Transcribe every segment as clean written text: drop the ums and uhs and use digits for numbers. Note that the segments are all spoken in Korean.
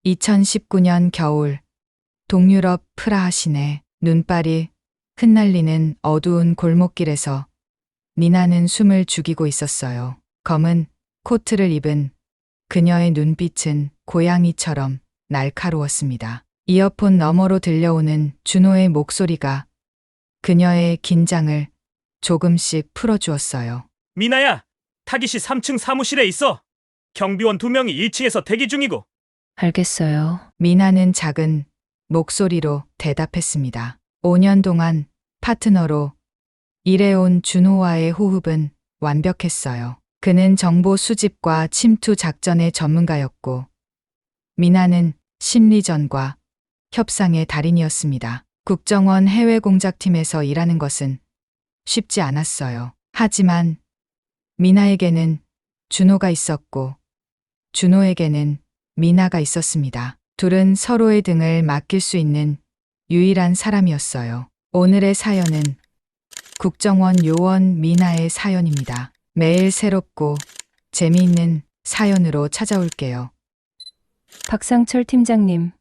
2019년 겨울 동유럽 프라하 시내 눈발이 흩날리는 어두운 골목길에서 미나는 숨을 죽이고 있었어요. 검은 코트를 입은 그녀의 눈빛은 고양이처럼 날카로웠습니다. 이어폰 너머로 들려오는 준호의 목소리가 그녀의 긴장을 조금씩 풀어주었어요. 미나야, 타깃이 3층 사무실에 있어. 경비원 2명이 1층에서 대기 중이고. 알겠어요. 미나는 작은 목소리로 대답했습니다. 5년 동안 파트너로 일해온 준호와의 호흡은 완벽했어요. 그는 정보 수집과 침투 작전의 전문가였고, 미나는 심리전과 협상의 달인이었습니다. 국정원 해외 공작팀에서 일하는 것은 쉽지 않았어요. 하지만 미나에게는 준호가 있었고, 준호에게는 미나가 있었습니다. 둘은 서로의 등을 맡길 수 있는 유일한 사람이었어요. 오늘의 사연은 국정원 요원 미나의 사연입니다. 매일 새롭고 재미있는 사연으로 찾아올게요. 박상철 팀장님,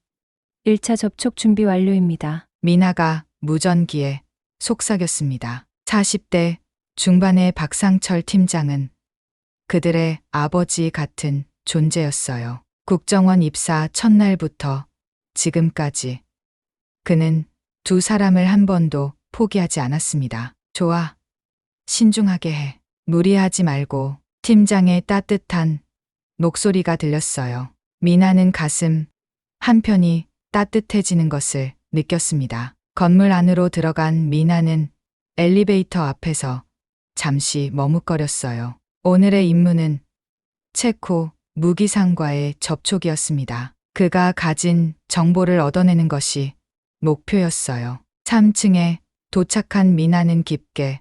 1차 접촉 준비 완료입니다. 미나가 무전기에 속삭였습니다. 40대 중반의 박상철 팀장은 그들의 아버지 같은 존재였어요. 국정원 입사 첫날부터 지금까지 그는 두 사람을 한 번도 포기하지 않았습니다. 좋아. 신중하게 해. 무리하지 말고. 팀장의 따뜻한 목소리가 들렸어요. 미나는 가슴 한편이 따뜻해지는 것을 느꼈습니다. 건물 안으로 들어간 미나는 엘리베이터 앞에서 잠시 머뭇거렸어요. 오늘의 임무는 체코 무기상과의 접촉이었습니다. 그가 가진 정보를 얻어내는 것이 목표였어요. 3층에 도착한 미나는 깊게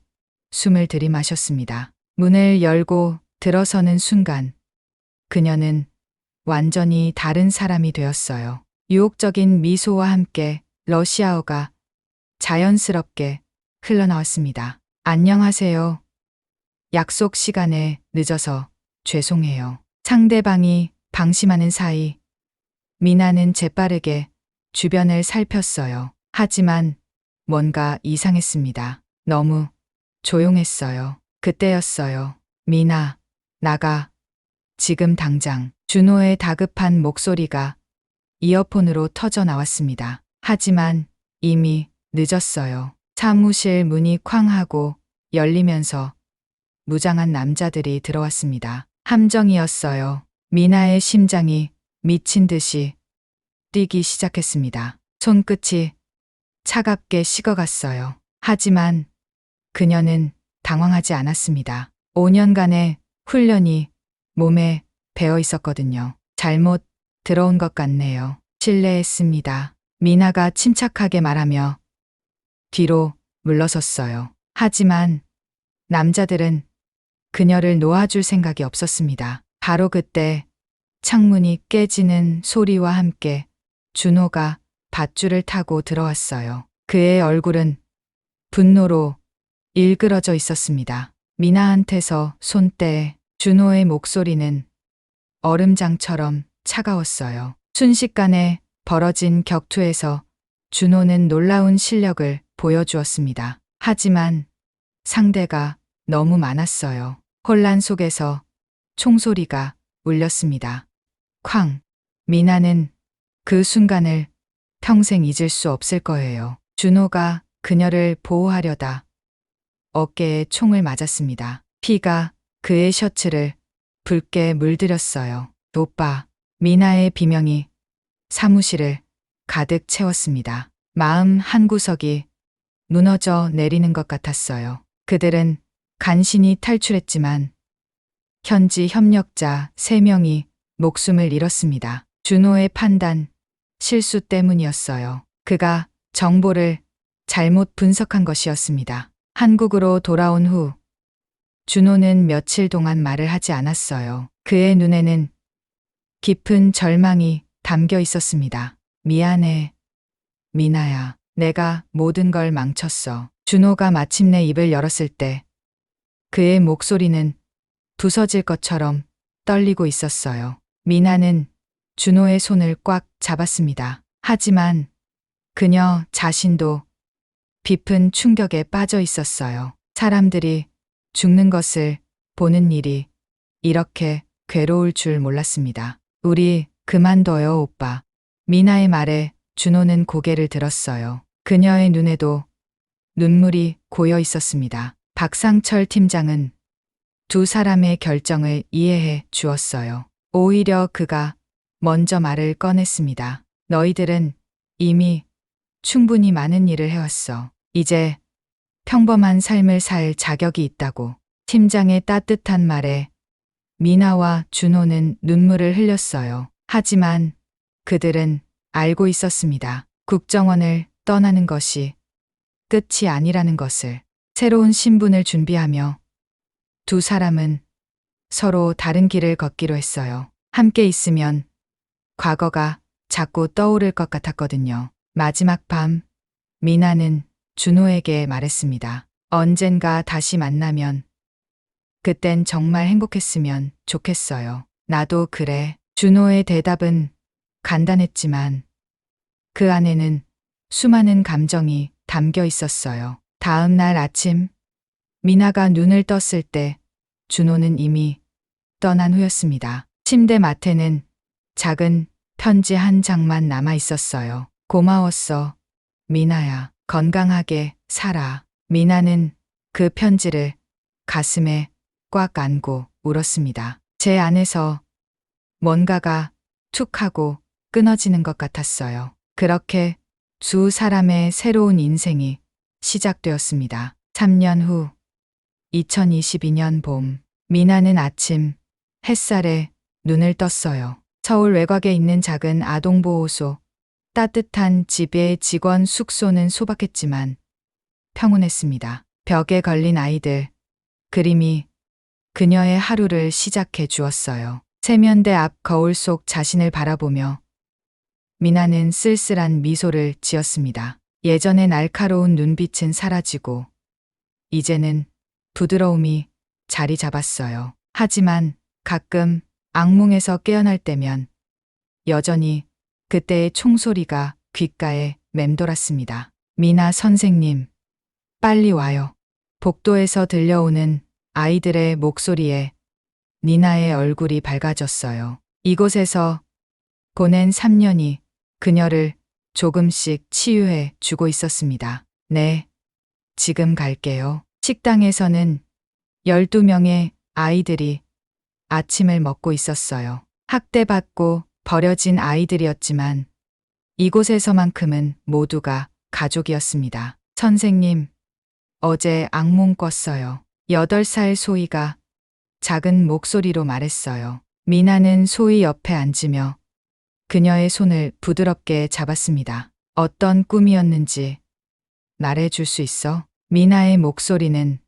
숨을 들이마셨습니다. 문을 열고 들어서는 순간 그녀는 완전히 다른 사람이 되었어요. 유혹적인 미소와 함께 러시아어가 자연스럽게 흘러나왔습니다. 안녕하세요. 약속 시간에 늦어서 죄송해요. 상대방이 방심하는 사이 미나는 재빠르게 주변을 살폈어요. 하지만 뭔가 이상했습니다. 너무 조용했어요. 그때였어요. 미나, 나가. 지금 당장. 준호의 다급한 목소리가 이어폰으로 터져 나왔습니다. 하지만 이미 늦었어요. 사무실 문이 쾅 하고 열리면서 무장한 남자들이 들어왔습니다. 함정이었어요. 미나의 심장이 미친 듯이 뛰기 시작했습니다. 손끝이 차갑게 식어갔어요. 하지만 그녀는 당황하지 않았습니다. 5년간의 훈련이 몸에 배어 있었거든요. 잘못 들어온 것 같네요. 실례했습니다. 미나가 침착하게 말하며 뒤로 물러섰어요. 하지만 남자들은 그녀를 놓아줄 생각이 없었습니다. 바로 그때 창문이 깨지는 소리와 함께 준호가 밧줄을 타고 들어왔어요. 그의 얼굴은 분노로 일그러져 있었습니다. 미나한테서 손대에 준호의 목소리는 얼음장처럼 차가웠어요. 순식간에 벌어진 격투에서 준호는 놀라운 실력을 보여주었습니다. 하지만 상대가 너무 많았어요. 혼란 속에서 총소리가 울렸습니다. 쾅! 미나는 그 순간을 평생 잊을 수 없을 거예요. 준호가 그녀를 보호하려다 어깨에 총을 맞았습니다. 피가 그의 셔츠를 붉게 물들였어요. 오빠, 미나의 비명이 사무실을 가득 채웠습니다. 마음 한구석이 무너져 내리는 것 같았어요. 그들은 간신히 탈출했지만 현지 협력자 3명이 목숨을 잃었습니다. 준호의 판단, 실수 때문이었어요. 그가 정보를 잘못 분석한 것이었습니다. 한국으로 돌아온 후 준호는 며칠 동안 말을 하지 않았어요. 그의 눈에는 깊은 절망이 담겨 있었습니다. 미안해, 미나야. 내가 모든 걸 망쳤어. 준호가 마침내 입을 열었을 때 그의 목소리는 부서질 것처럼 떨리고 있었어요. 미나는 준호의 손을 꽉 잡았습니다. 하지만 그녀 자신도 깊은 충격에 빠져 있었어요. 사람들이 죽는 것을 보는 일이 이렇게 괴로울 줄 몰랐습니다. 우리 그만둬요, 오빠. 미나의 말에 준호는 고개를 들었어요. 그녀의 눈에도 눈물이 고여 있었습니다. 박상철 팀장은 두 사람의 결정을 이해해 주었어요. 오히려 그가 먼저 말을 꺼냈습니다. 너희들은 이미 충분히 많은 일을 해왔어. 이제 평범한 삶을 살 자격이 있다고. 팀장의 따뜻한 말에 미나와 준호는 눈물을 흘렸어요. 하지만 그들은 알고 있었습니다. 국정원을 떠나는 것이 끝이 아니라는 것을. 새로운 신분을 준비하며 두 사람은 서로 다른 길을 걷기로 했어요. 함께 있으면 과거가 자꾸 떠오를 것 같았거든요. 마지막 밤, 미나는 준호에게 말했습니다. 언젠가 다시 만나면 그땐 정말 행복했으면 좋겠어요. 나도 그래. 준호의 대답은 간단했지만 그 안에는 수많은 감정이 담겨 있었어요. 다음 날 아침, 미나가 눈을 떴을 때 준호는 이미 떠난 후였습니다. 침대 맡에는 작은 편지 한 장만 남아 있었어요. 고마웠어. 미나야, 건강하게 살아. 미나는 그 편지를 가슴에 꽉 안고 울었습니다. 제 안에서 뭔가가 툭 하고 끊어지는 것 같았어요. 그렇게 두 사람의 새로운 인생이 시작되었습니다. 3년 후 2022년 봄, 미나는 아침 햇살에 눈을 떴어요. 서울 외곽에 있는 작은 아동보호소, 따뜻한 집의 직원 숙소는 소박했지만 평온했습니다. 벽에 걸린 아이들, 그림이 그녀의 하루를 시작해 주었어요. 세면대 앞 거울 속 자신을 바라보며 미나는 쓸쓸한 미소를 지었습니다. 예전의 날카로운 눈빛은 사라지고 이제는 부드러움이 자리 잡았어요. 하지만 가끔 악몽에서 깨어날 때면 여전히 그때의 총소리가 귓가에 맴돌았습니다. 미나 선생님, 빨리 와요. 복도에서 들려오는 아이들의 목소리에 미나의 얼굴이 밝아졌어요. 이곳에서 보낸 3년이 그녀를 조금씩 치유해 주고 있었습니다. 네, 지금 갈게요. 식당에서는 12명의 아이들이 아침을 먹고 있었어요. 학대받고 버려진 아이들이었지만 이곳에서만큼은 모두가 가족이었습니다. 선생님, 어제 악몽 꿨어요. 8살 소희가 작은 목소리로 말했어요. 미나는 소희 옆에 앉으며 그녀의 손을 부드럽게 잡았습니다. 어떤 꿈이었는지 말해줄 수 있어? 미나의 목소리는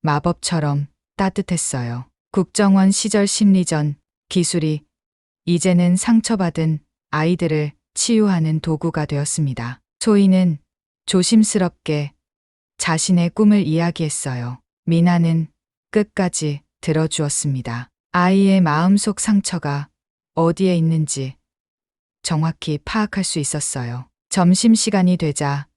마법처럼 따뜻했어요. 국정원 시절 심리전 기술이 이제는 상처받은 아이들을 치유하는 도구가 되었습니다. 소희는 조심스럽게 자신의 꿈을 이야기했어요. 미나는 끝까지 들어주었습니다. 아이의 마음속 상처가 어디에 있는지 정확히 파악할 수 있었어요. 점심시간이 되자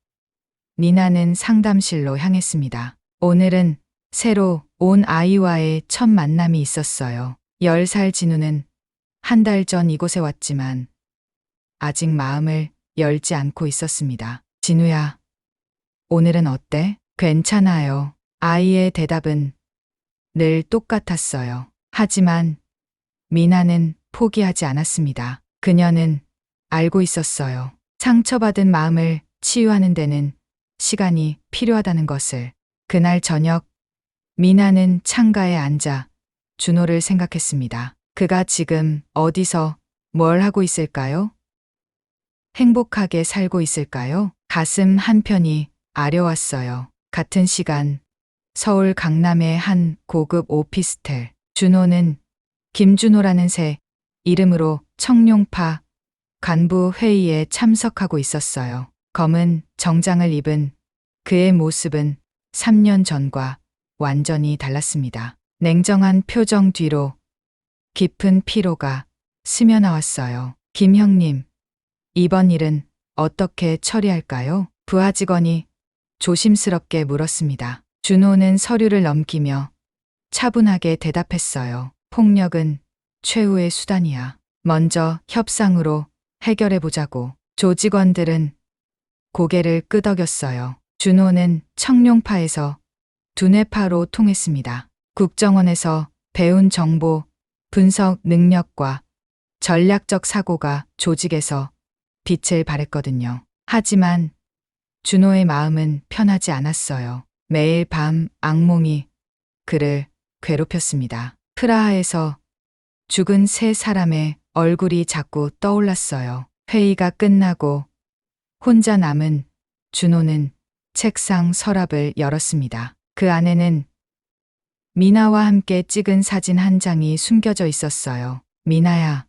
미나는 상담실로 향했습니다. 오늘은 새로 온 아이와의 첫 만남이 있었어요. 10살 진우는 한 달 전 이곳에 왔지만 아직 마음을 열지 않고 있었습니다. 진우야, 오늘은 어때? 괜찮아요. 아이의 대답은 늘 똑같았어요. 하지만 미나는 포기하지 않았습니다. 그녀는 알고 있었어요. 상처받은 마음을 치유하는 데는 시간이 필요하다는 것을. 그날 저녁, 미나는 창가에 앉아 준호를 생각했습니다. 그가 지금 어디서 뭘 하고 있을까요? 행복하게 살고 있을까요? 가슴 한편이 아려왔어요. 같은 시간, 서울 강남의 한 고급 오피스텔. 준호는 김준호라는 새 이름으로 청룡파 간부 회의에 참석하고 있었어요. 검은 정장을 입은 그의 모습은 3년 전과 완전히 달랐습니다. 냉정한 표정 뒤로 깊은 피로가 스며나왔어요. 김 형님, 이번 일은 어떻게 처리할까요? 부하 직원이 조심스럽게 물었습니다. 준호는 서류를 넘기며 차분하게 대답했어요. 폭력은 최후의 수단이야. 먼저 협상으로 해결해 보자고. 조직원들은 고개를 끄덕였어요. 준호는 청룡파에서 두뇌파로 통했습니다. 국정원에서 배운 정보, 분석 능력과 전략적 사고가 조직에서 빛을 발했거든요. 하지만 준호의 마음은 편하지 않았어요. 매일 밤 악몽이 그를 괴롭혔습니다. 프라하에서 죽은 세 사람의 얼굴이 자꾸 떠올랐어요. 회의가 끝나고 혼자 남은 준호는 책상 서랍을 열었습니다. 그 안에는 미나와 함께 찍은 사진 한 장이 숨겨져 있었어요. 미나야,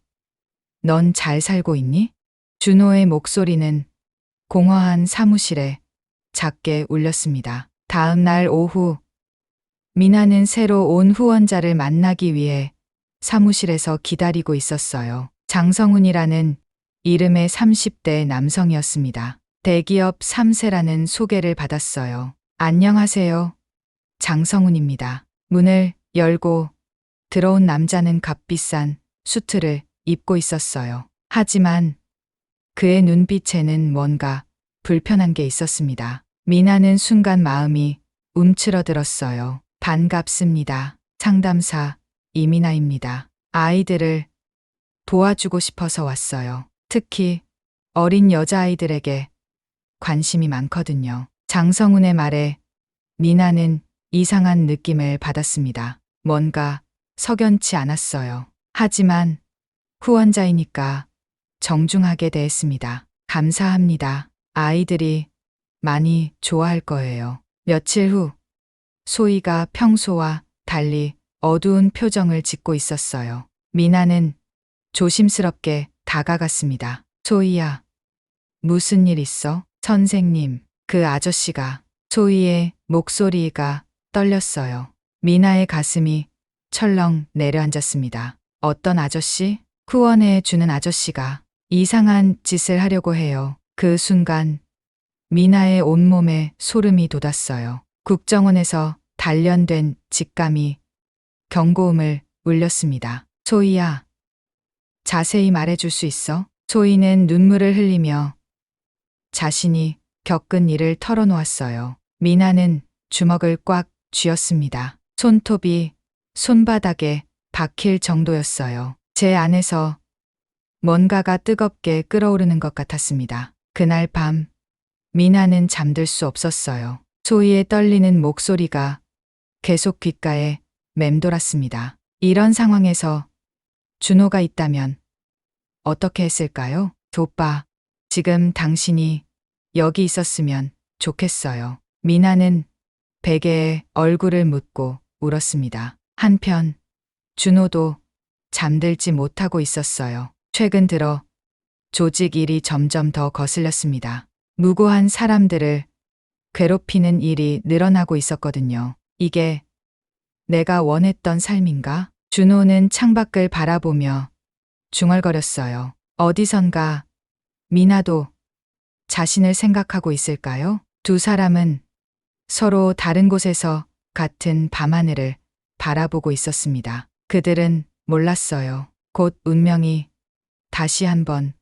넌 잘 살고 있니? 준호의 목소리는 공허한 사무실에 작게 울렸습니다. 다음 날 오후, 미나는 새로 온 후원자를 만나기 위해 사무실에서 기다리고 있었어요. 장성훈이라는 이름의 30대 남성이었습니다. 대기업 3세라는 소개를 받았어요. 안녕하세요. 장성훈입니다. 문을 열고 들어온 남자는 값비싼 수트를 입고 있었어요. 하지만 그의 눈빛에는 뭔가 불편한 게 있었습니다. 미나는 순간 마음이 움츠러들었어요. 반갑습니다. 상담사 이미나입니다. 아이들을 도와주고 싶어서 왔어요. 특히 어린 여자아이들에게 관심이 많거든요. 장성훈의 말에 미나는 이상한 느낌을 받았습니다. 뭔가 석연치 않았어요. 하지만 후원자이니까 정중하게 대했습니다. 감사합니다. 아이들이 많이 좋아할 거예요. 며칠 후 소희가 평소와 달리 어두운 표정을 짓고 있었어요. 미나는 조심스럽게 다가갔습니다. 소희야, 무슨 일 있어? 선생님, 그 아저씨가. 소희의 목소리가 떨렸어요. 미나의 가슴이 철렁 내려앉았습니다. 어떤 아저씨? 후원해 주는 아저씨가 이상한 짓을 하려고 해요. 그 순간 미나의 온몸에 소름이 돋았어요. 국정원에서 단련된 직감이 경고음을 울렸습니다. 소희야, 자세히 말해줄 수 있어? 소희는 눈물을 흘리며 자신이 겪은 일을 털어놓았어요. 미나는 주먹을 꽉 쥐었습니다. 손톱이 손바닥에 박힐 정도였어요. 제 안에서 뭔가가 뜨겁게 끓어오르는 것 같았습니다. 그날 밤 미나는 잠들 수 없었어요. 소희의 떨리는 목소리가 계속 귓가에 맴돌았습니다. 이런 상황에서 준호가 있다면 어떻게 했을까요? 오빠, 지금 당신이 여기 있었으면 좋겠어요. 미나는 베개에 얼굴을 묻고 울었습니다. 한편 준호도 잠들지 못하고 있었어요. 최근 들어 조직 일이 점점 더 거슬렸습니다. 무고한 사람들을 괴롭히는 일이 늘어나고 있었거든요. 이게 내가 원했던 삶인가? 준호는 창밖을 바라보며 중얼거렸어요. 어디선가 미나도 자신을 생각하고 있을까요? 두 사람은 서로 다른 곳에서 같은 밤하늘을 바라보고 있었습니다. 그들은 몰랐어요. 곧 운명이 다시 한번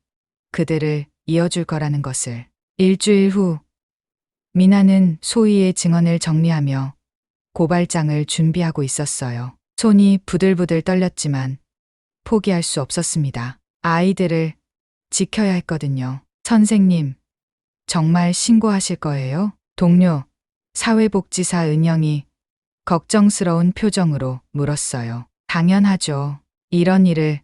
그들을 이어줄 거라는 것을. 일주일 후 미나는 소희의 증언을 정리하며 고발장을 준비하고 있었어요. 손이 부들부들 떨렸지만 포기할 수 없었습니다. 아이들을 지켜야 했거든요. 선생님, 정말 신고하실 거예요? 동료 사회복지사 은영이 걱정스러운 표정으로 물었어요. 당연하죠. 이런 일을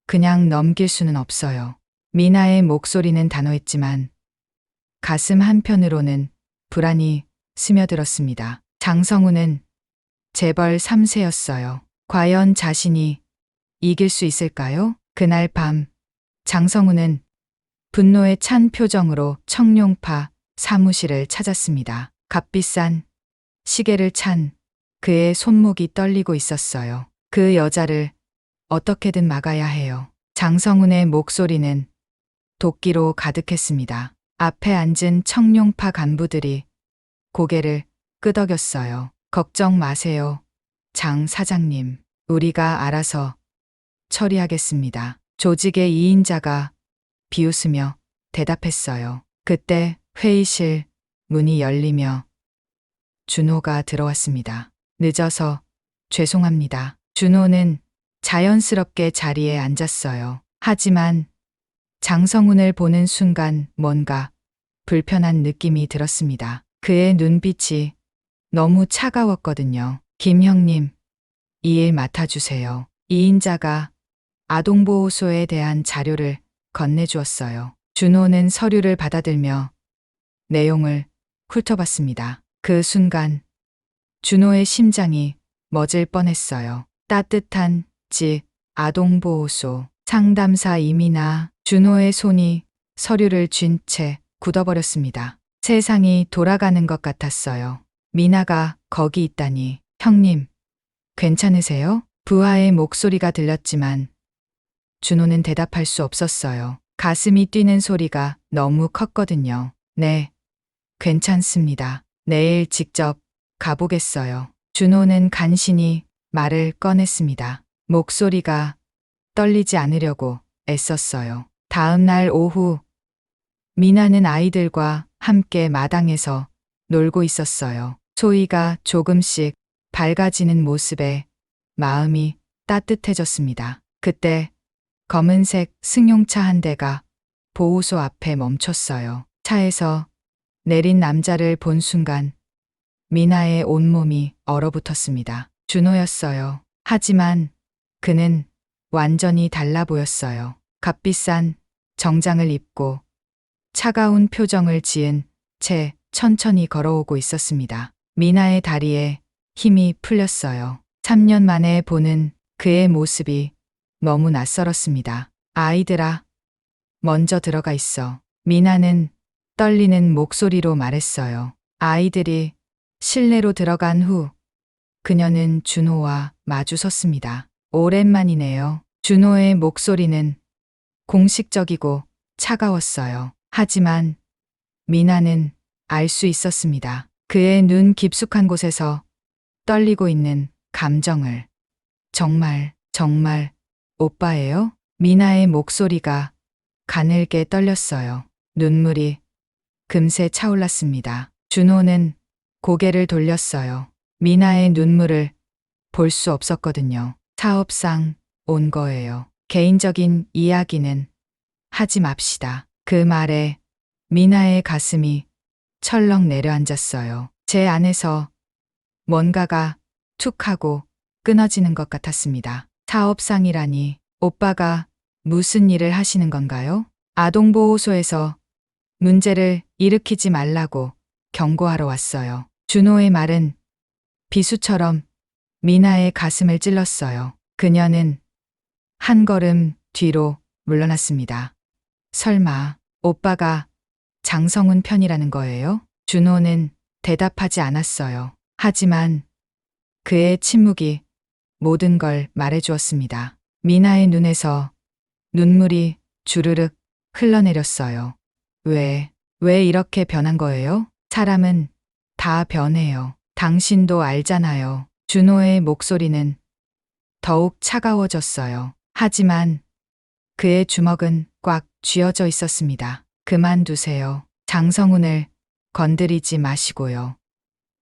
그냥 넘길 수는 없어요. 미나의 목소리는 단호했지만 가슴 한편으로는 불안이 스며들었습니다. 장성훈은 재벌 3세였어요. 과연 자신이 이길 수 있을까요? 그날 밤 장성훈은 분노에 찬 표정으로 청룡파 사무실을 찾았습니다. 값비싼 시계를 찬 그의 손목이 떨리고 있었어요. 그 여자를 어떻게든 막아야 해요. 장성훈의 목소리는 도끼로 가득했습니다. 앞에 앉은 청룡파 간부들이 고개를 끄덕였어요. 걱정 마세요. 장 사장님, 우리가 알아서 처리하겠습니다. 조직의 2인자가 비웃으며 대답했어요. 그때 회의실 문이 열리며 준호가 들어왔습니다. 늦어서 죄송합니다. 준호는 자연스럽게 자리에 앉았어요. 하지만 장성훈을 보는 순간 뭔가 불편한 느낌이 들었습니다. 그의 눈빛이 너무 차가웠거든요. 김 형님, 이 일 맡아주세요. 2인자가 아동보호소에 대한 자료를 건네주었어요. 준호는 서류를 받아들며 내용을 훑어봤습니다. 그 순간 준호의 심장이 멎을 뻔했어요. 따뜻한 집, 아동보호소, 상담사 이미나. 준호의 손이 서류를 쥔 채 굳어버렸습니다. 세상이 돌아가는 것 같았어요. 미나가 거기 있다니. 형님, 괜찮으세요? 부하의 목소리가 들렸지만 준호는 대답할 수 없었어요. 가슴이 뛰는 소리가 너무 컸거든요. 네, 괜찮습니다. 내일 직접 가보겠어요. 준호는 간신히 말을 꺼냈습니다. 목소리가 떨리지 않으려고 애썼어요. 다음 날 오후, 미나는 아이들과 함께 마당에서 놀고 있었어요. 소희가 조금씩 밝아지는 모습에 마음이 따뜻해졌습니다. 그때 검은색 승용차 한 대가 보호소 앞에 멈췄어요. 차에서 내린 남자를 본 순간 미나의 온몸이 얼어붙었습니다. 준호였어요. 하지만 그는 완전히 달라 보였어요. 값비싼 정장을 입고 차가운 표정을 지은 채 천천히 걸어오고 있었습니다. 미나의 다리에 힘이 풀렸어요. 3년 만에 보는 그의 모습이 너무 낯설었습니다. 아이들아, 먼저 들어가 있어. 미나는 떨리는 목소리로 말했어요. 아이들이 실내로 들어간 후 그녀는 준호와 마주 섰습니다. 오랜만이네요. 준호의 목소리는 공식적이고 차가웠어요. 하지만 미나는 알 수 있었습니다. 그의 눈 깊숙한 곳에서 떨리고 있는 감정을. 정말 오빠예요? 미나의 목소리가 가늘게 떨렸어요. 눈물이 금세 차올랐습니다. 준호는 고개를 돌렸어요. 미나의 눈물을 볼 수 없었거든요. 사업상 온 거예요. 개인적인 이야기는 하지 맙시다. 그 말에 미나의 가슴이 철렁 내려앉았어요. 제 안에서 뭔가가 툭 하고 끊어지는 것 같았습니다. 사업상이라니 오빠가 무슨 일을 하시는 건가요? 아동보호소에서 문제를 일으키지 말라고 경고하러 왔어요. 준호의 말은 비수처럼 미나의 가슴을 찔렀어요. 그녀는 한 걸음 뒤로 물러났습니다. 설마 오빠가 장성훈 편이라는 거예요? 준호는 대답하지 않았어요. 하지만 그의 침묵이 모든 걸 말해주었습니다. 미나의 눈에서 눈물이 주르륵 흘러내렸어요. 왜 이렇게 변한 거예요? 사람은 다 변해요. 당신도 알잖아요. 준호의 목소리는 더욱 차가워졌어요. 하지만 그의 주먹은 꽉 쥐어져 있었습니다. 그만두세요. 장성훈을 건드리지 마시고요.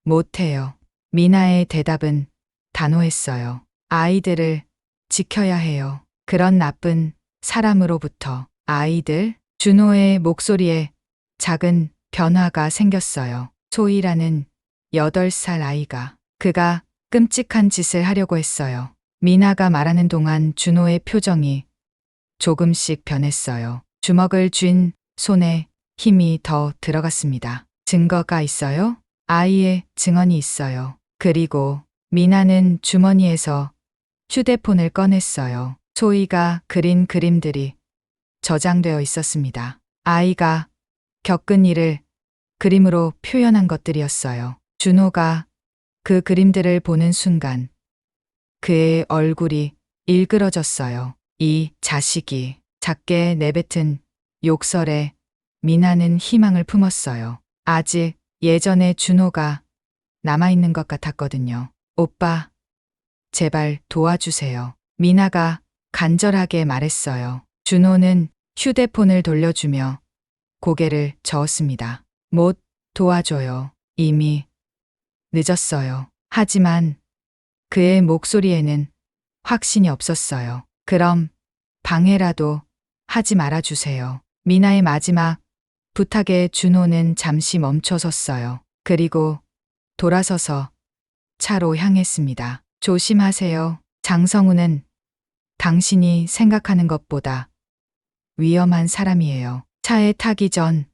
못해요. 미나의 대답은 단호했어요. 아이들을 지켜야 해요. 그런 나쁜 사람으로부터. 아이들? 준호의 목소리에 작은 변화가 생겼어요. 소희라는 8살 아이가. 그가 끔찍한 짓을 하려고 했어요. 미나가 말하는 동안 준호의 표정이 조금씩 변했어요. 주먹을 쥔 손에 힘이 더 들어갔습니다. 증거가 있어요? 아이의 증언이 있어요. 그리고 미나는 주머니에서 휴대폰을 꺼냈어요. 소희가 그린 그림들이 저장되어 있었습니다. 아이가 겪은 일을 그림으로 표현한 것들이었어요. 준호가 그 그림들을 보는 순간 그의 얼굴이 일그러졌어요. 이 자식이 작게 내뱉은 욕설에 미나는 희망을 품었어요. 아직 예전에 준호가 남아있는 것 같았거든요. 오빠, 제발 도와주세요. 미나가 간절하게 말했어요. 준호는 휴대폰을 돌려주며 고개를 저었습니다. 못 도와줘요. 이미 늦었어요. 하지만 그의 목소리에는 확신이 없었어요. 그럼 방해라도 하지 말아주세요. 미나의 마지막 부탁에 준호는 잠시 멈춰섰어요. 그리고 돌아서서 차로 향했습니다. 조심하세요. 장성우는 당신이 생각하는 것보다 위험한 사람이에요. 차에 타기 전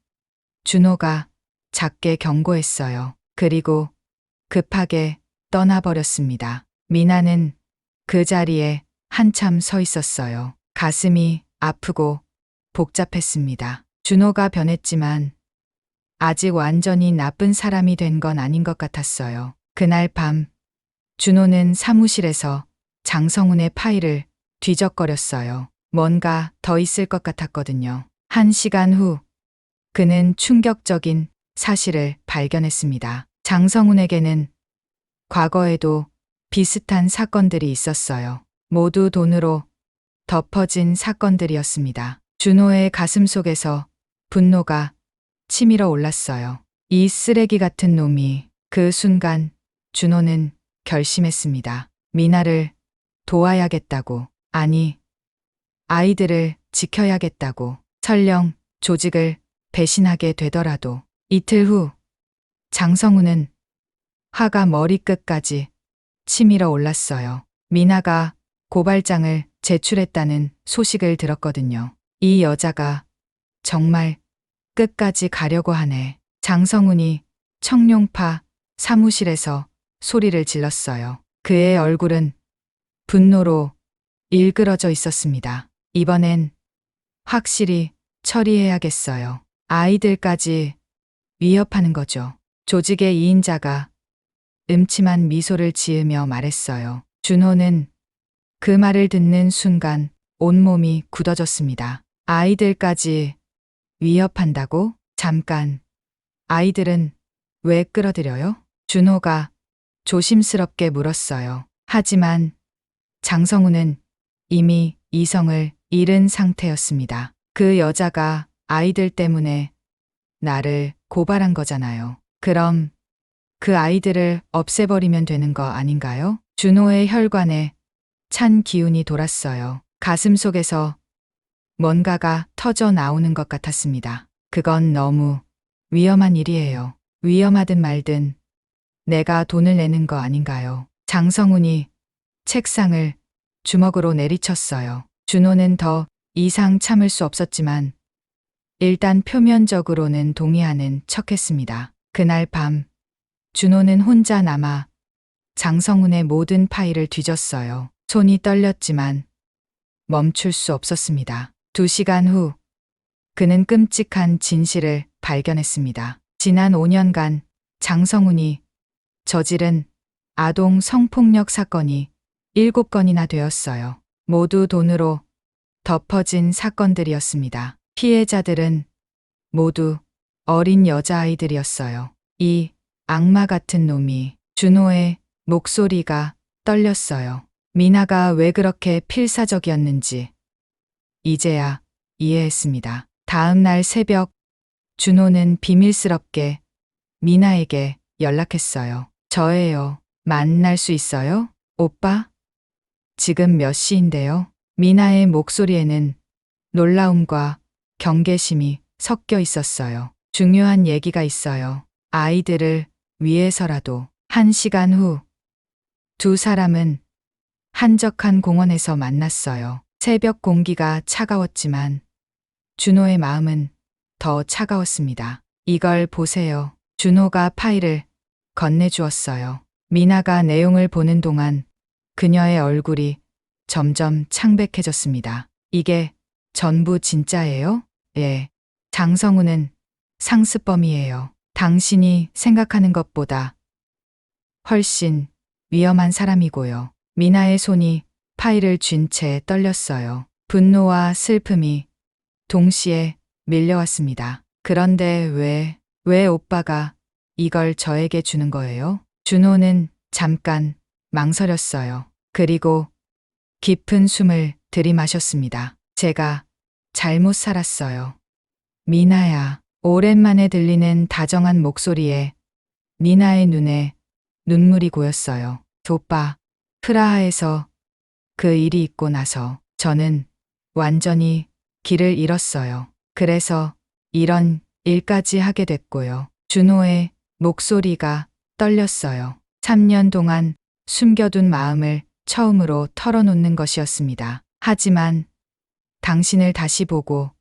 준호가 작게 경고했어요. 그리고 급하게 떠나버렸습니다. 미나는 그 자리에 한참 서 있었어요. 가슴이 아프고 복잡했습니다. 준호가 변했지만 아직 완전히 나쁜 사람이 된 건 아닌 것 같았어요. 그날 밤 준호는 사무실에서 장성훈의 파일을 뒤적거렸어요. 뭔가 더 있을 것 같았거든요. 1시간 후 그는 충격적인 사실을 발견했습니다. 장성훈에게는 과거에도 비슷한 사건들이 있었어요. 모두 돈으로 덮어진 사건들이었습니다. 준호의 가슴 속에서 분노가 치밀어 올랐어요. 이 쓰레기 같은 놈이. 그 순간 준호는 결심했습니다. 미나를 도와야겠다고. 아니, 아이들을 지켜야겠다고. 설령 조직을 배신하게 되더라도. 이틀 후 장성우는 화가 머리끝까지 치밀어 올랐어요. 미나가 고발장을 제출했다는 소식을 들었거든요. 이 여자가 정말 끝까지 가려고 하네. 장성훈이 청룡파 사무실에서 소리를 질렀어요. 그의 얼굴은 분노로 일그러져 있었습니다. 이번엔 확실히 처리해야겠어요. 아이들까지 위협하는 거죠. 조직의 2인자가 음침한 미소를 지으며 말했어요. 준호는 그 말을 듣는 순간 온몸이 굳어졌습니다. 아이들까지 위협한다고? 잠깐. 아이들은 왜 끌어들여요? 준호가 조심스럽게 물었어요. 하지만 장성우는 이미 이성을 잃은 상태였습니다. 그 여자가 아이들 때문에 나를 고발한 거잖아요. 그럼 그 아이들을 없애버리면 되는 거 아닌가요? 준호의 혈관에 찬 기운이 돌았어요. 가슴 속에서 뭔가가 터져 나오는 것 같았습니다. 그건 너무 위험한 일이에요. 위험하든 말든 내가 돈을 내는 거 아닌가요? 장성훈이 책상을 주먹으로 내리쳤어요. 준호는 더 이상 참을 수 없었지만 일단 표면적으로는 동의하는 척했습니다. 그날 밤 준호는 혼자 남아 장성훈의 모든 파일을 뒤졌어요. 손이 떨렸지만 멈출 수 없었습니다. 2시간 후 그는 끔찍한 진실을 발견했습니다. 지난 5년간 장성훈이 저지른 아동 성폭력 사건이 7건이나 되었어요. 모두 돈으로 덮어진 사건들이었습니다. 피해자들은 모두 어린 여자아이들이었어요. 이 악마 같은 놈이. 준호의 목소리가 떨렸어요. 미나가 왜 그렇게 필사적이었는지 이제야 이해했습니다. 다음 날 새벽 준호는 비밀스럽게 미나에게 연락했어요. 저예요. 만날 수 있어요? 오빠? 지금 몇 시인데요? 미나의 목소리에는 놀라움과 경계심이 섞여 있었어요. 중요한 얘기가 있어요. 아이들을 위해서라도. 1시간 후 두 사람은 한적한 공원에서 만났어요. 새벽 공기가 차가웠지만 준호의 마음은 더 차가웠습니다. 이걸 보세요. 준호가 파일을 건네주었어요. 미나가 내용을 보는 동안 그녀의 얼굴이 점점 창백해졌습니다. 이게 전부 진짜예요? 예. 장성우는 상습범이에요. 당신이 생각하는 것보다 훨씬 위험한 사람이고요. 미나의 손이 파일을 쥔 채 떨렸어요. 분노와 슬픔이 동시에 밀려왔습니다. 그런데 왜 오빠가 이걸 저에게 주는 거예요? 준호는 잠깐 망설였어요. 그리고 깊은 숨을 들이마셨습니다. 제가 잘못 살았어요. 미나야. 오랜만에 들리는 다정한 목소리에 미나의 눈에 눈물이 고였어요. 오빠, 프라하에서 그 일이 있고 나서 저는 완전히 길을 잃었어요. 그래서 이런 일까지 하게 됐고요. 준호의 목소리가 떨렸어요. 3년 동안 숨겨둔 마음을 처음으로 털어놓는 것이었습니다. 하지만 당신을 다시 보고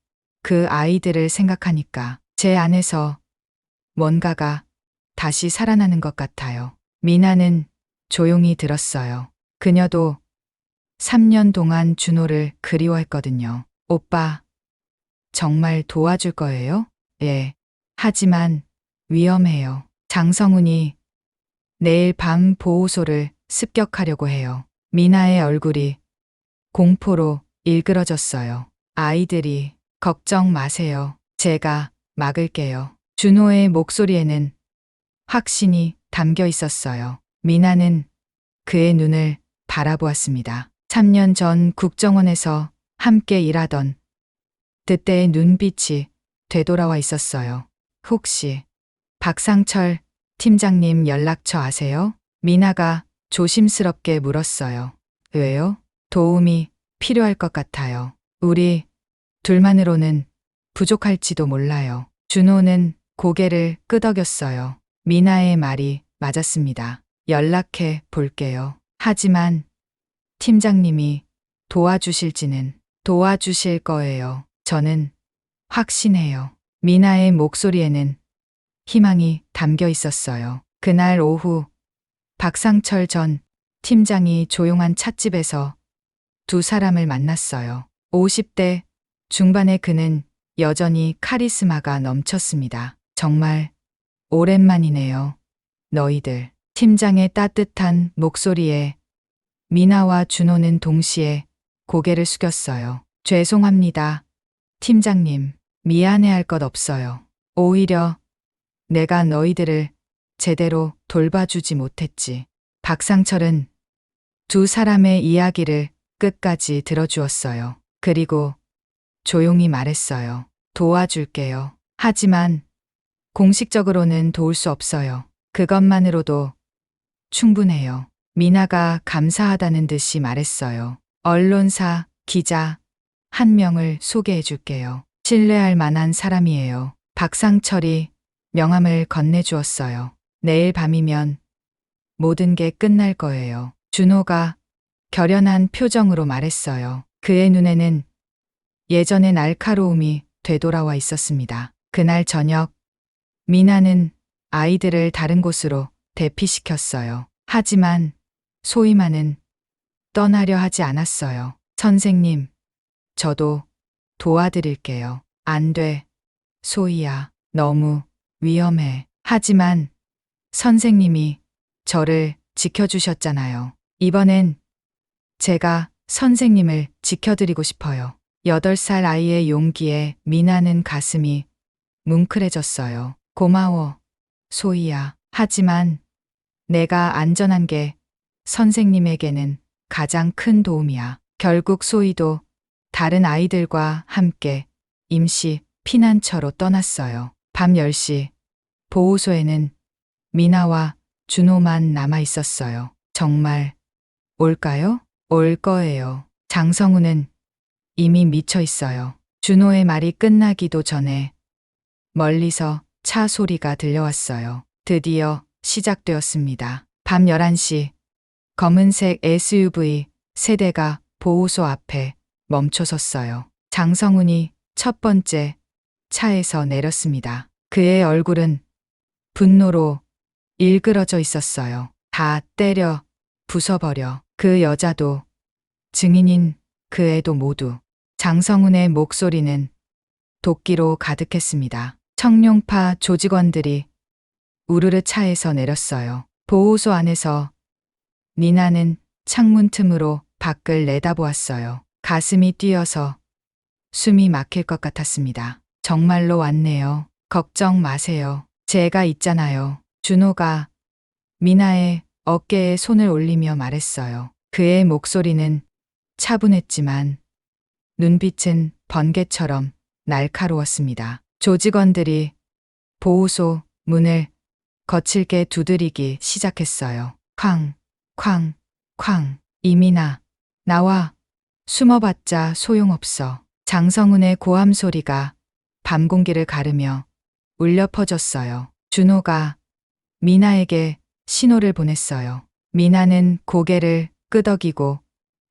그 아이들을 생각하니까 제 안에서 뭔가가 다시 살아나는 것 같아요. 미나는 조용히 들었어요. 그녀도 3년 동안 준호를 그리워했거든요. 오빠, 정말 도와줄 거예요? 예. 하지만 위험해요. 장성훈이 내일 밤 보호소를 습격하려고 해요. 미나의 얼굴이 공포로 일그러졌어요. 아이들이 걱정 마세요. 제가 막을게요. 준호의 목소리에는 확신이 담겨 있었어요. 미나는 그의 눈을 바라보았습니다. 3년 전 국정원에서 함께 일하던 그때의 눈빛이 되돌아와 있었어요. 혹시 박상철 팀장님 연락처 아세요? 미나가 조심스럽게 물었어요. 왜요? 도움이 필요할 것 같아요. 우리 둘만으로는 부족할지도 몰라요. 준호는 고개를 끄덕였어요. 미나의 말이 맞았습니다. 연락해 볼게요. 하지만 팀장님이 도와주실지는 도와주실 거예요. 저는 확신해요. 미나의 목소리에는 희망이 담겨 있었어요. 그날 오후 박상철 전 팀장이 조용한 찻집에서 두 사람을 만났어요. 50대 중반의 그는 여전히 카리스마가 넘쳤습니다. 정말 오랜만이네요. 너희들. 팀장의 따뜻한 목소리에 미나와 준호는 동시에 고개를 숙였어요. 죄송합니다. 팀장님, 미안해할 것 없어요. 오히려 내가 너희들을 제대로 돌봐주지 못했지. 박상철은 두 사람의 이야기를 끝까지 들어주었어요. 그리고 조용히 말했어요. 도와줄게요. 하지만 공식적으로는 도울 수 없어요. 그것만으로도 충분해요. 미나가 감사하다는 듯이 말했어요. 언론사 기자 한 명을 소개해 줄게요. 신뢰할 만한 사람이에요. 박상철이 명함을 건네주었어요. 내일 밤이면 모든 게 끝날 거예요. 준호가 결연한 표정으로 말했어요. 그의 눈에는 예전의 날카로움이 되돌아와 있었습니다. 그날 저녁 미나는 아이들을 다른 곳으로 대피시켰어요. 하지만 소희만은 떠나려 하지 않았어요. 선생님, 저도 도와드릴게요. 안 돼. 소희야, 너무 위험해. 하지만 선생님이 저를 지켜주셨잖아요. 이번엔 제가 선생님을 지켜드리고 싶어요. 8살 아이의 용기에 미나는 가슴이 뭉클해졌어요. 고마워, 소희야. 하지만 내가 안전한 게 선생님에게는 가장 큰 도움이야. 결국 소희도 다른 아이들과 함께 임시 피난처로 떠났어요. 밤 10시 보호소에는 미나와 준호만 남아 있었어요. 정말 올까요? 올 거예요. 장성우는 이미 미쳐 있어요. 준호의 말이 끝나기도 전에 멀리서 차 소리가 들려왔어요. 드디어 시작되었습니다. 밤 11시 검은색 SUV 세 대가 보호소 앞에 멈춰섰어요. 장성훈이 첫 번째 차에서 내렸습니다. 그의 얼굴은 분노로 일그러져 있었어요. 다 때려 부숴버려. 그 여자도 증인인 그 애도 모두. 장성훈의 목소리는 도끼로 가득했습니다. 청룡파 조직원들이 우르르 차에서 내렸어요. 보호소 안에서 니나는 창문 틈으로 밖을 내다보았어요. 가슴이 뛰어서 숨이 막힐 것 같았습니다. 정말로 왔네요. 걱정 마세요. 제가 있잖아요. 준호가 미나의 어깨에 손을 올리며 말했어요. 그의 목소리는 차분했지만 눈빛은 번개처럼 날카로웠습니다. 조직원들이 보호소 문을 거칠게 두드리기 시작했어요. 쾅, 쾅, 쾅. 이민아, 나와. 숨어봤자 소용없어. 장성훈의 고함 소리가 밤 공기를 가르며 울려 퍼졌어요. 준호가 미나에게 신호를 보냈어요. 미나는 고개를 끄덕이고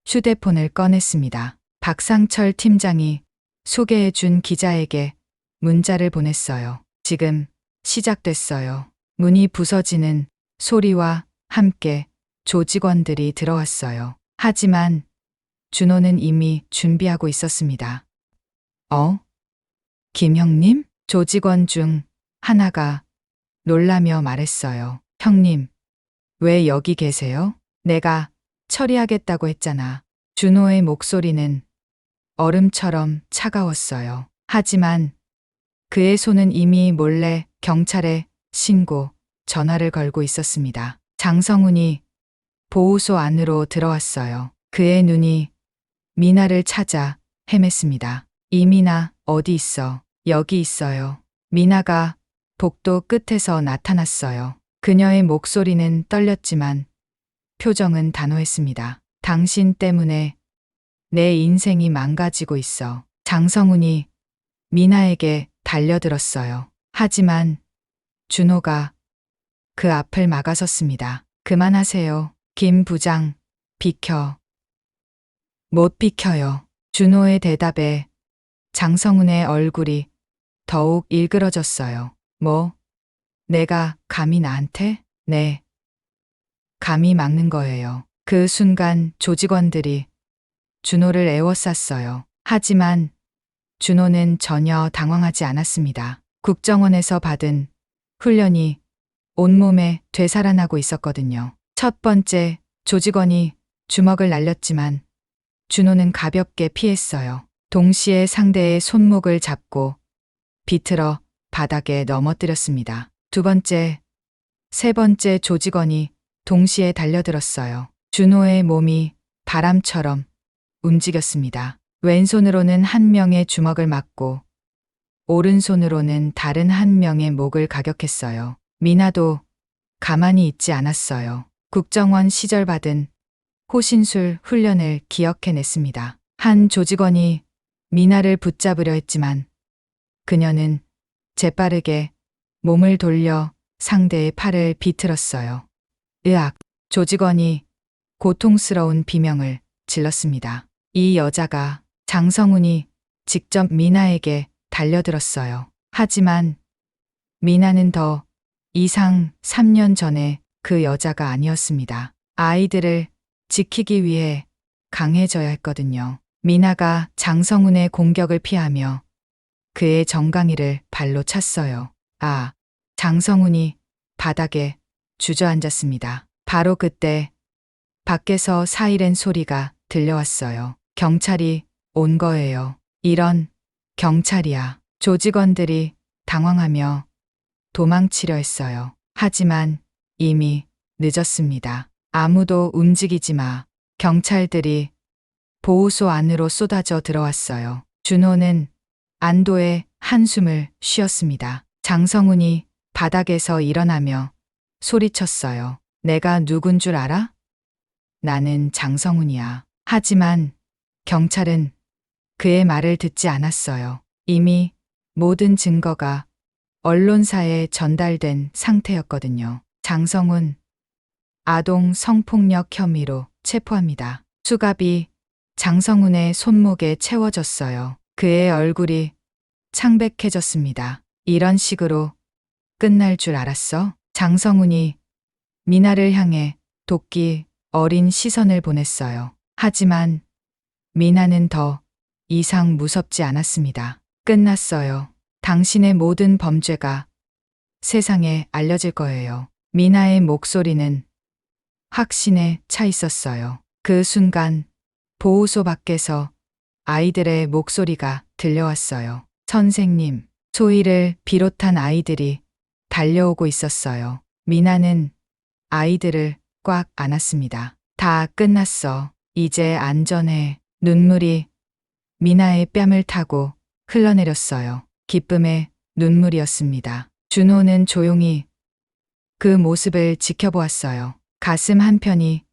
휴대폰을 꺼냈습니다. 박상철 팀장이 소개해 준 기자에게 문자를 보냈어요. 지금 시작됐어요. 문이 부서지는 소리와 함께 조직원들이 들어왔어요. 하지만 준호는 이미 준비하고 있었습니다. 김 형님? 조직원 중 하나가 놀라며 말했어요. 형님, 왜 여기 계세요? 내가 처리하겠다고 했잖아. 준호의 목소리는 얼음처럼 차가웠어요. 하지만 그의 손은 이미 몰래 경찰에 신고 전화를 걸고 있었습니다. 장성훈이 보호소 안으로 들어왔어요. 그의 눈이 미나를 찾아 헤맸습니다. 이민아, 어디 있어? 여기 있어요. 미나가 복도 끝에서 나타났어요. 그녀의 목소리는 떨렸지만 표정은 단호했습니다. 당신 때문에 내 인생이 망가지고 있어. 장성훈이 미나에게 달려들었어요. 하지만 준호가 그 앞을 막아섰습니다. 그만하세요. 김 부장, 비켜. 못 비켜요. 준호의 대답에 장성훈의 얼굴이 더욱 일그러졌어요. 뭐? 내가 감히 나한테? 네. 감히 막는 거예요. 그 순간 조직원들이 준호를 에워쌌어요. 하지만 준호는 전혀 당황하지 않았습니다. 국정원에서 받은 훈련이 온몸에 되살아나고 있었거든요. 첫 번째 조직원이 주먹을 날렸지만 준호는 가볍게 피했어요. 동시에 상대의 손목을 잡고 비틀어 바닥에 넘어뜨렸습니다. 두 번째, 세 번째 조직원이 동시에 달려들었어요. 준호의 몸이 바람처럼 움직였습니다. 왼손으로는 한 명의 주먹을 맞고 오른손으로는 다른 한 명의 목을 가격했어요. 미나도 가만히 있지 않았어요. 국정원 시절 받은 호신술 훈련을 기억해냈습니다. 한 조직원이 미나를 붙잡으려 했지만 그녀는 재빠르게 몸을 돌려 상대의 팔을 비틀었어요. 으악! 조직원이 고통스러운 비명을 질렀습니다. 이 여자가 장성훈이 직접 미나에게 달려들었어요. 하지만 미나는 더 이상 3년 전에 그 여자가 아니었습니다. 아이들을 지키기 위해 강해져야 했거든요. 미나가 장성훈의 공격을 피하며 그의 정강이를 발로 찼어요. 장성훈이 바닥에 주저앉았습니다. 바로 그때 밖에서 사이렌 소리가 들려왔어요. 경찰이 온 거예요. 이런 경찰이야. 조직원들이 당황하며 도망치려 했어요. 하지만 이미 늦었습니다. 아무도 움직이지 마. 경찰들이 보호소 안으로 쏟아져 들어왔어요. 준호는 안도의 한숨을 쉬었습니다. 장성훈이 바닥에서 일어나며 소리쳤어요. 내가 누군 줄 알아? 나는 장성훈이야. 하지만 경찰은 그의 말을 듣지 않았어요. 이미 모든 증거가 언론사에 전달된 상태였거든요. 장성훈, 아동 성폭력 혐의로 체포합니다. 수갑이 장성훈의 손목에 채워졌어요. 그의 얼굴이 창백해졌습니다. 이런 식으로 끝날 줄 알았어? 장성훈이 미나를 향해 도끼 어린 시선을 보냈어요. 하지만 미나는 더 이상 무섭지 않았습니다. 끝났어요. 당신의 모든 범죄가 세상에 알려질 거예요. 미나의 목소리는 확신에 차 있었어요. 그 순간 보호소 밖에서 아이들의 목소리가 들려왔어요. 선생님, 소희를 비롯한 아이들이 달려오고 있었어요. 미나는 아이들을 꽉 안았습니다. 다 끝났어. 이제 안전해. 눈물이 미나의 뺨을 타고 흘러내렸어요. 기쁨의 눈물이었습니다. 준호는 조용히 그 모습을 지켜보았어요. 가슴 한편이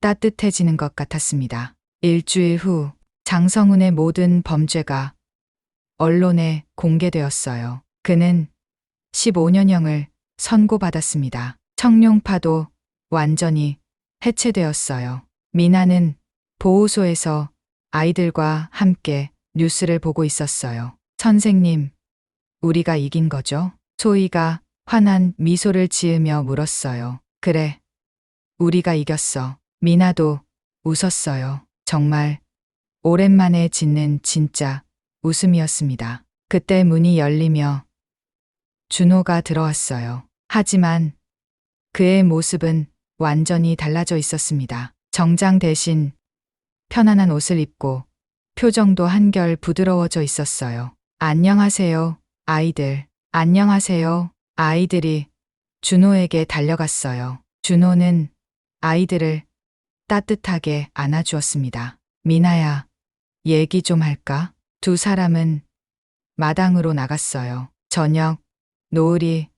따뜻해지는 것 같았습니다. 일주일 후 장성훈의 모든 범죄가 언론에 공개되었어요. 그는 15년형을 선고받았습니다. 청룡파도 완전히 해체되었어요. 미나는 보호소에서 아이들과 함께 뉴스를 보고 있었어요. 선생님, 우리가 이긴 거죠? 소희가 환한 미소를 지으며 물었어요. 그래, 우리가 이겼어. 미나도 웃었어요. 정말 오랜만에 짓는 진짜 웃음이었습니다. 그때 문이 열리며 준호가 들어왔어요. 하지만 그의 모습은 완전히 달라져 있었습니다. 정장 대신 편안한 옷을 입고 표정도 한결 부드러워져 있었어요. 안녕하세요, 아이들. 안녕하세요. 아이들이 준호에게 달려갔어요. 준호는 아이들을 따뜻하게 안아주었습니다. 미나야, 얘기 좀 할까? 두 사람은 마당으로 나갔어요. 저녁 노을이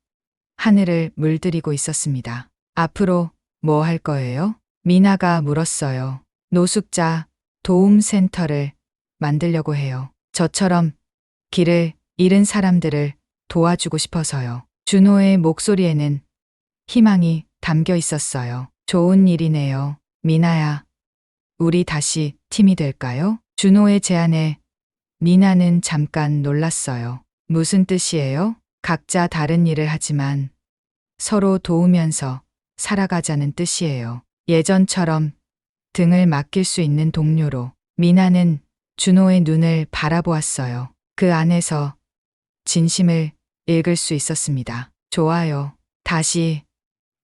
하늘을 물들이고 있었습니다. 앞으로 뭐 할 거예요? 미나가 물었어요. 노숙자 도움센터를 만들려고 해요. 저처럼 길을 잃은 사람들을 도와주고 싶어서요. 준호의 목소리에는 희망이 담겨 있었어요. 좋은 일이네요. 미나야, 우리 다시 팀이 될까요? 준호의 제안에 미나는 잠깐 놀랐어요. 무슨 뜻이에요? 각자 다른 일을 하지만 서로 도우면서 살아가자는 뜻이에요. 예전처럼 등을 맡길 수 있는 동료로. 미나는 준호의 눈을 바라보았어요. 그 안에서 진심을 읽을 수 있었습니다. 좋아요. 다시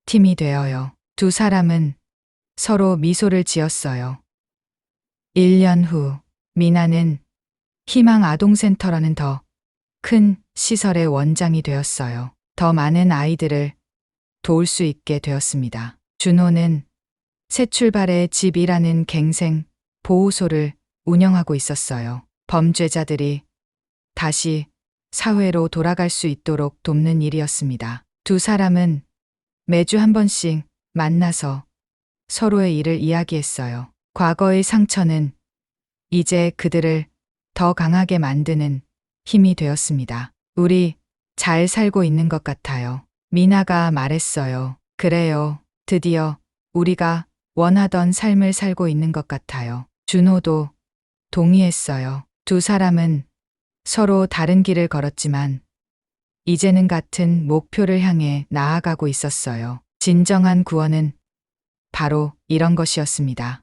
팀이 되어요. 두 사람은 서로 미소를 지었어요. 1년 후 미나는 희망 아동센터라는 더 큰 시설의 원장이 되었어요. 더 많은 아이들을 도울 수 있게 되었습니다. 준호는 새 출발의 집이라는 갱생 보호소를 운영하고 있었어요. 범죄자들이 다시 사회로 돌아갈 수 있도록 돕는 일이었습니다. 두 사람은 매주 한 번씩 만나서 서로의 일을 이야기했어요. 과거의 상처는 이제 그들을 더 강하게 만드는 힘이 되었습니다. 우리 잘 살고 있는 것 같아요. 미나가 말했어요. 그래요. 드디어 우리가 원하던 삶을 살고 있는 것 같아요. 준호도 동의했어요. 두 사람은 서로 다른 길을 걸었지만 이제는 같은 목표를 향해 나아가고 있었어요. 진정한 구원은 바로 이런 것이었습니다.